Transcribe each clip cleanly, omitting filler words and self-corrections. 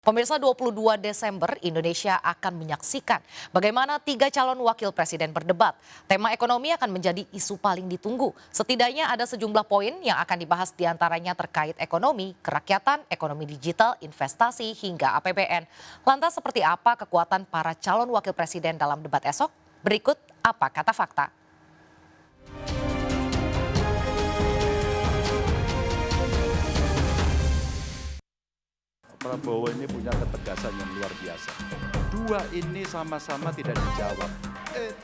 Pemirsa, 22 Desember Indonesia akan menyaksikan bagaimana 3 calon wakil presiden berdebat. Tema ekonomi akan menjadi isu paling ditunggu. Setidaknya ada sejumlah poin yang akan dibahas diantaranya terkait ekonomi, kerakyatan, ekonomi digital, investasi, hingga APBN. Lantas seperti apa kekuatan para calon wakil presiden dalam debat esok? Berikut apa kata fakta. Prabowo ini punya ketegasan yang luar biasa. Dua ini sama-sama tidak dijawab.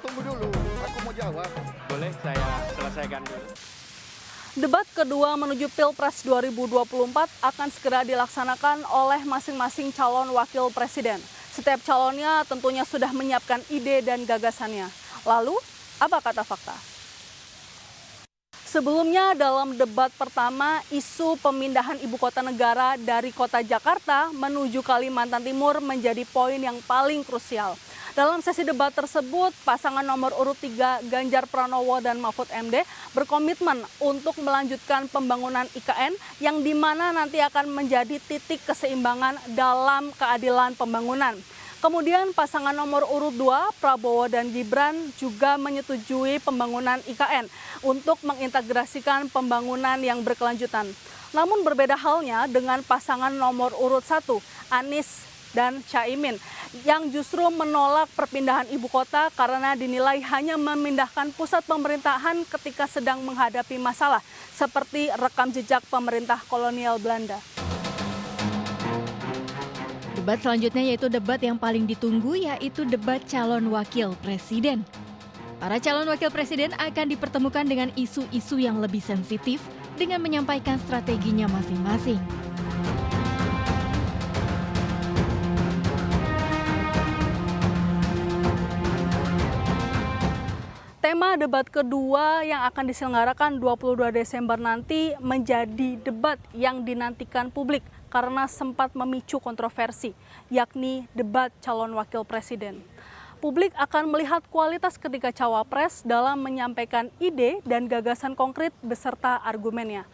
Tunggu dulu, aku mau jawab. Boleh saya selesaikan dulu. Debat kedua menuju Pilpres 2024 akan segera dilaksanakan oleh masing-masing calon wakil presiden. Setiap calonnya tentunya sudah menyiapkan ide dan gagasannya. Lalu, apa kata fakta? Sebelumnya dalam debat pertama, isu pemindahan ibu kota negara dari kota Jakarta menuju Kalimantan Timur menjadi poin yang paling krusial. Dalam sesi debat tersebut, pasangan nomor urut 3 Ganjar Pranowo dan Mahfud MD berkomitmen untuk melanjutkan pembangunan IKN yang dimana nanti akan menjadi titik keseimbangan dalam keadilan pembangunan. Kemudian pasangan nomor urut 2, Prabowo dan Gibran juga menyetujui pembangunan IKN untuk mengintegrasikan pembangunan yang berkelanjutan. Namun berbeda halnya dengan pasangan nomor urut 1, Anies dan Caimin, yang justru menolak perpindahan ibu kota karena dinilai hanya memindahkan pusat pemerintahan ketika sedang menghadapi masalah seperti rekam jejak pemerintah kolonial Belanda. Debat selanjutnya yaitu debat yang paling ditunggu, yaitu debat calon wakil presiden. Para calon wakil presiden akan dipertemukan dengan isu-isu yang lebih sensitif dengan menyampaikan strateginya masing-masing. Tema debat kedua yang akan diselenggarakan 22 Desember nanti menjadi debat yang dinantikan publik karena sempat memicu kontroversi, yakni debat calon wakil presiden. Publik akan melihat kualitas ketiga cawapres dalam menyampaikan ide dan gagasan konkret beserta argumennya.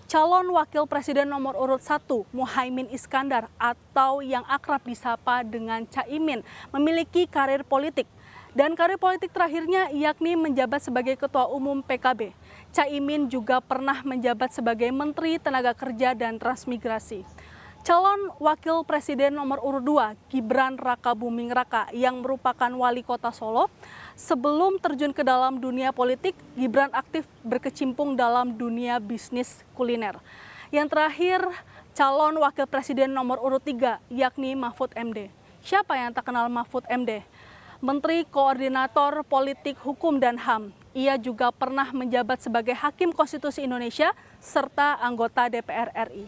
Calon wakil presiden nomor urut 1, Muhaimin Iskandar atau yang akrab disapa dengan Caimin, memiliki karir politik. Dan karir politik terakhirnya yakni menjabat sebagai Ketua Umum PKB. Caimin juga pernah menjabat sebagai Menteri Tenaga Kerja dan Transmigrasi. Calon Wakil Presiden nomor urut 2, Gibran Rakabuming Raka yang merupakan Wali Kota Solo. Sebelum terjun ke dalam dunia politik, Gibran aktif berkecimpung dalam dunia bisnis kuliner. Yang terakhir, calon Wakil Presiden nomor urut 3 yakni Mahfud MD. Siapa yang tak kenal Mahfud MD? Menteri Koordinator Politik Hukum dan HAM. Ia juga pernah menjabat sebagai Hakim Konstitusi Indonesia serta anggota DPR RI.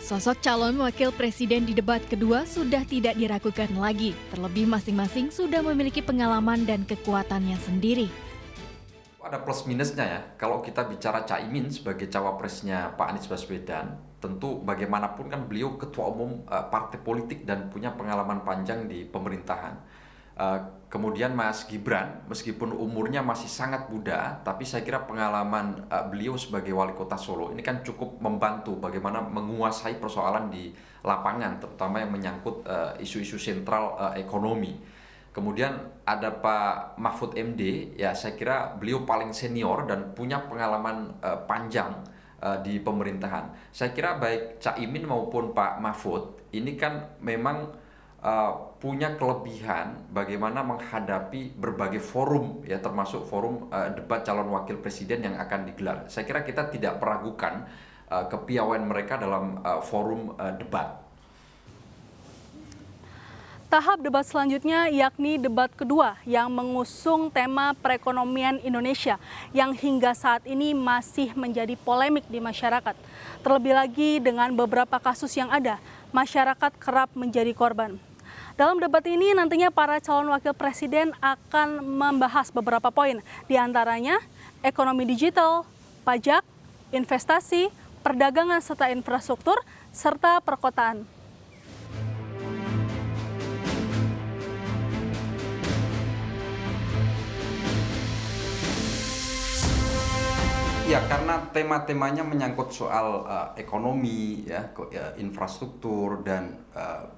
Sosok calon wakil presiden di debat kedua sudah tidak diragukan lagi. Terlebih masing-masing sudah memiliki pengalaman dan kekuatannya sendiri. Ada plus minusnya ya, kalau kita bicara Caimin sebagai cawapresnya Pak Anies Baswedan, tentu bagaimanapun kan beliau ketua umum partai politik dan punya pengalaman panjang di pemerintahan. Kemudian Mas Gibran, meskipun umurnya masih sangat muda, tapi saya kira pengalaman beliau sebagai wali kota Solo ini kan cukup membantu bagaimana menguasai persoalan di lapangan, terutama yang menyangkut isu-isu sentral ekonomi. Kemudian ada Pak Mahfud MD, ya saya kira beliau paling senior dan punya pengalaman panjang di pemerintahan. Saya kira baik Caimin maupun Pak Mahfud ini kan memang punya kelebihan bagaimana menghadapi berbagai forum, ya termasuk forum debat calon wakil presiden yang akan digelar. Saya kira kita tidak meragukan kepiawaian mereka dalam forum debat. Tahap debat selanjutnya yakni debat kedua yang mengusung tema perekonomian Indonesia yang hingga saat ini masih menjadi polemik di masyarakat. Terlebih lagi dengan beberapa kasus yang ada, masyarakat kerap menjadi korban. Dalam debat ini nantinya para calon wakil presiden akan membahas beberapa poin, diantaranya ekonomi digital, pajak, investasi, perdagangan serta infrastruktur, serta perkotaan. Ya, karena tema-temanya menyangkut soal ekonomi, infrastruktur dan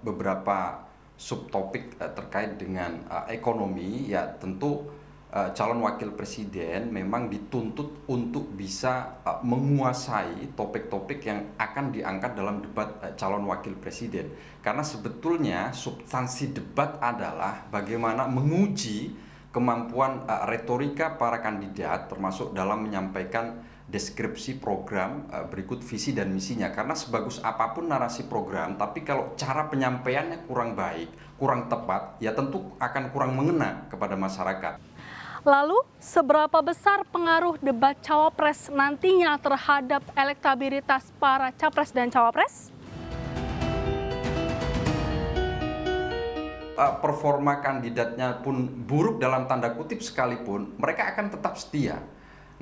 beberapa subtopik terkait dengan ekonomi. Ya, tentu calon wakil presiden memang dituntut untuk bisa menguasai topik-topik yang akan diangkat dalam debat calon wakil presiden. Karena sebetulnya substansi debat adalah bagaimana menguji kemampuan retorika para kandidat termasuk dalam menyampaikan deskripsi program berikut visi dan misinya. Karena sebagus apapun narasi program, tapi kalau cara penyampaiannya kurang baik, kurang tepat, ya tentu akan kurang mengena kepada masyarakat. Lalu, seberapa besar pengaruh debat cawapres nantinya terhadap elektabilitas para capres dan cawapres? Performa kandidatnya pun buruk dalam tanda kutip sekalipun, mereka akan tetap setia.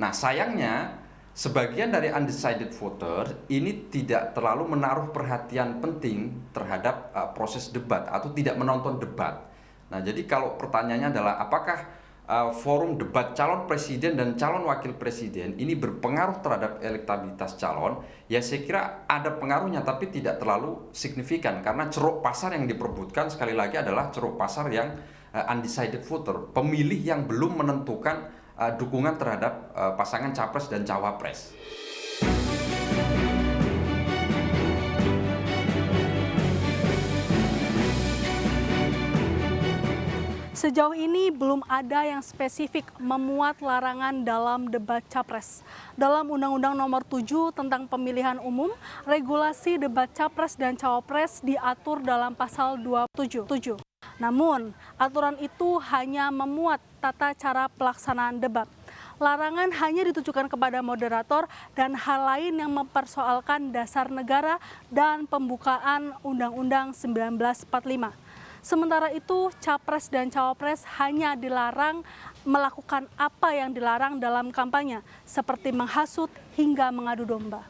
Nah, sayangnya sebagian dari undecided voter ini tidak terlalu menaruh perhatian penting terhadap proses debat atau tidak menonton debat. Nah, jadi kalau pertanyaannya adalah apakah forum debat calon presiden dan calon wakil presiden ini berpengaruh terhadap elektabilitas calon, ya saya kira ada pengaruhnya tapi tidak terlalu signifikan karena ceruk pasar yang diperebutkan sekali lagi adalah ceruk pasar yang undecided voter, pemilih yang belum menentukan dukungan terhadap pasangan capres dan cawapres. Sejauh ini belum ada yang spesifik memuat larangan dalam debat capres. Dalam Undang-Undang Nomor 7 tentang Pemilihan Umum, regulasi debat capres dan cawapres diatur dalam pasal 27. Namun, aturan itu hanya memuat tata cara pelaksanaan debat. Larangan hanya ditujukan kepada moderator dan hal lain yang mempersoalkan dasar negara dan pembukaan Undang-Undang 1945. Sementara itu, capres dan cawapres hanya dilarang melakukan apa yang dilarang dalam kampanye, seperti menghasut hingga mengadu domba.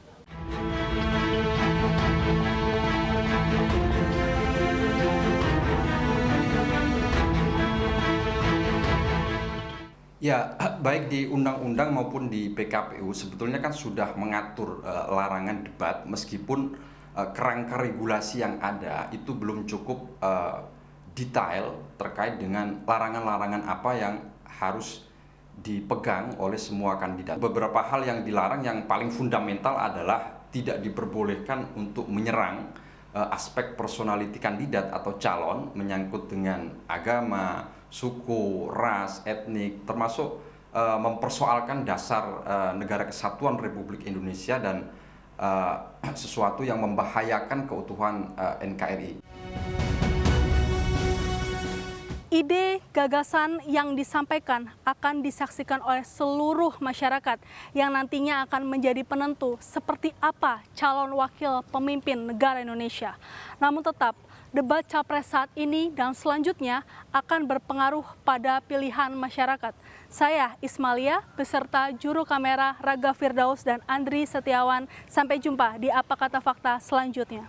Ya, baik di undang-undang maupun di PKPU sebetulnya kan sudah mengatur larangan debat meskipun kerangka regulasi yang ada itu belum cukup detail terkait dengan larangan-larangan apa yang harus dipegang oleh semua kandidat. Beberapa hal yang dilarang yang paling fundamental adalah tidak diperbolehkan untuk menyerang aspek personality kandidat atau calon menyangkut dengan agama, suku, ras, etnik, termasuk mempersoalkan dasar negara kesatuan Republik Indonesia dan sesuatu yang membahayakan keutuhan NKRI. Ide gagasan yang disampaikan akan disaksikan oleh seluruh masyarakat yang nantinya akan menjadi penentu seperti apa calon wakil pemimpin negara Indonesia. Namun tetap, debat capres saat ini dan selanjutnya akan berpengaruh pada pilihan masyarakat. Saya Ismalia beserta juru kamera Raga Firdaus dan Andri Setiawan. Sampai jumpa di Apa Kata Fakta selanjutnya.